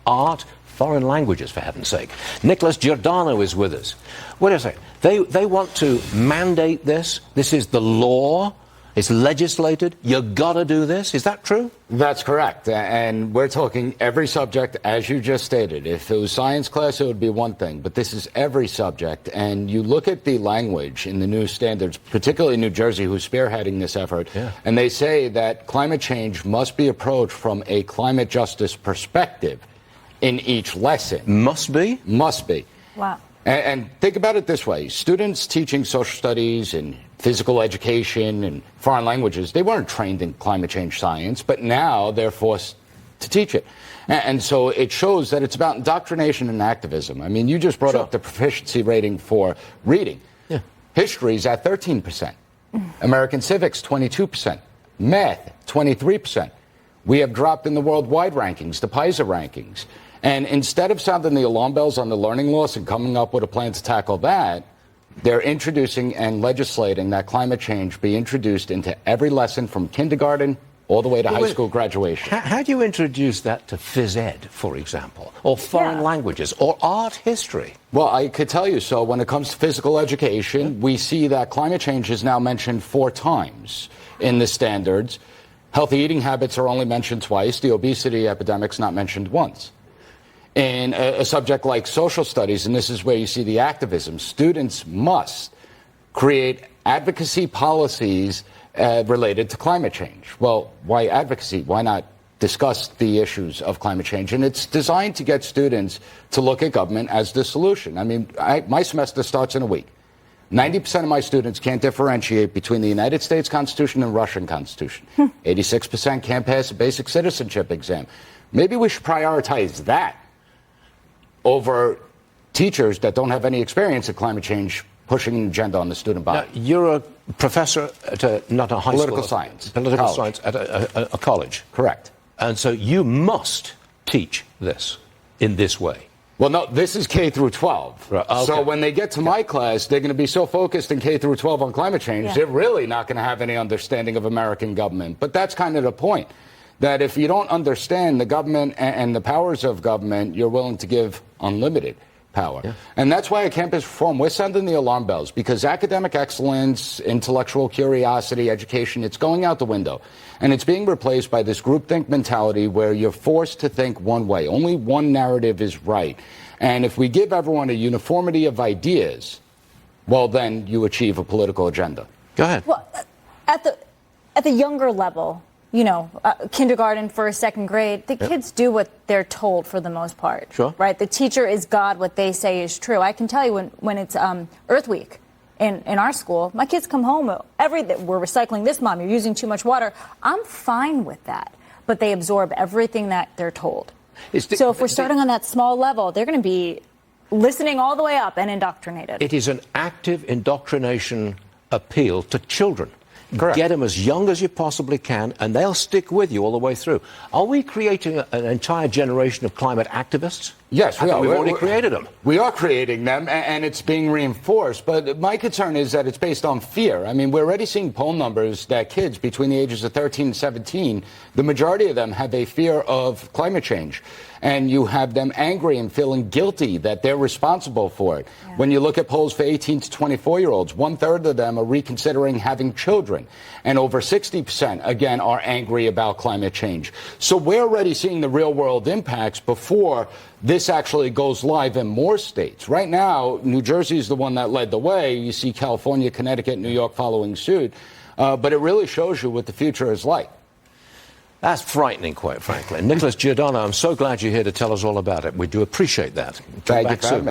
art, foreign languages, for heaven's sake. Nicholas Giordano is with us. Wait a second. They want to mandate this. This is the law. It's legislated. You gotta do this. Is that true? That's correct. And we're talking every subject, as you just stated. If it was science class, it would be one thing. But this is every subject. And you look at the language in the new standards, particularly New Jersey, who's spearheading this effort, and they say that climate change must be approached from a climate justice perspective in each lesson. Must be? Must be. Wow. And think about it this way. Students teaching social studies and physical education and foreign languages, they weren't trained in climate change science, but now they're forced to teach it. And so it shows that it's about indoctrination and activism. I mean, you just brought up the proficiency rating for reading. Yeah. History's at 13%. American civics, 22%. Math, 23%. We have dropped in the worldwide rankings, the PISA rankings. And instead of sounding the alarm bells on the learning loss and coming up with a plan to tackle that, they're introducing and legislating that climate change be introduced into every lesson from kindergarten all the way to high school graduation. How do you introduce that to phys ed, for example, or foreign languages, or art history? Well, I could tell you. So when it comes to physical education, we see that climate change is now mentioned 4 times in the standards. Healthy eating habits are only mentioned twice. The obesity epidemic's not mentioned once. In a subject like social studies, and this is where you see the activism, students must create advocacy policies related to climate change. Well, why advocacy? Why not discuss the issues of climate change? And it's designed to get students to look at government as the solution. I mean, my semester starts in a week. 90% of my students can't differentiate between the United States Constitution and Russian Constitution. 86% can't pass a basic citizenship exam. Maybe we should prioritize that over teachers that don't have any experience in climate change pushing an agenda on the student body. Now, you're a professor at not a high political school. Science. Political college. science at a college. Correct. And so you must teach this in this way. Well, no, this is K through 12. Right. Okay. So when they get to my class, they're going to be so focused in K through 12 on climate change, they're really not going to have any understanding of American government. But that's kind of the point, that if you don't understand the government and the powers of government, you're willing to give unlimited power. Yeah. And that's why at campus reform, we're sounding the alarm bells, because academic excellence, intellectual curiosity, education, it's going out the window. And it's being replaced by this groupthink mentality where you're forced to think one way. Only one narrative is right. And if we give everyone a uniformity of ideas, well, then you achieve a political agenda. Go ahead. Well, at the younger level, you know, kindergarten, first, second grade, the kids do what they're told for the most part. Sure. Right? The teacher is God. What they say is true. I can tell you when it's Earth Week in our school, my kids come home, we're recycling this, Mom, you're using too much water. I'm fine with that. But they absorb everything that they're told. So if we're starting on that small level, they're going to be listening all the way up and indoctrinated. It is an active indoctrination appeal to children. Correct. Get them as young as you possibly can, and they'll stick with you all the way through. Are we creating an entire generation of climate activists? Yes, we are. We've already created them. We are creating them, and it's being reinforced. But my concern is that it's based on fear. I mean, we're already seeing poll numbers that kids between the ages of 13 and 17, the majority of them have a fear of climate change. And you have them angry and feeling guilty that they're responsible for it. Yeah. When you look at polls for 18 to 24-year-olds, 1/3 of them are reconsidering having children. And over 60%, again, are angry about climate change. So we're already seeing the real-world impacts before this actually goes live in more states. Right now, New Jersey is the one that led the way. You see California, Connecticut, New York following suit. But it really shows you what the future is like. That's frightening, quite frankly. Nicholas Giordano, I'm so glad you're here to tell us all about it. We do appreciate that. Thank you for having me.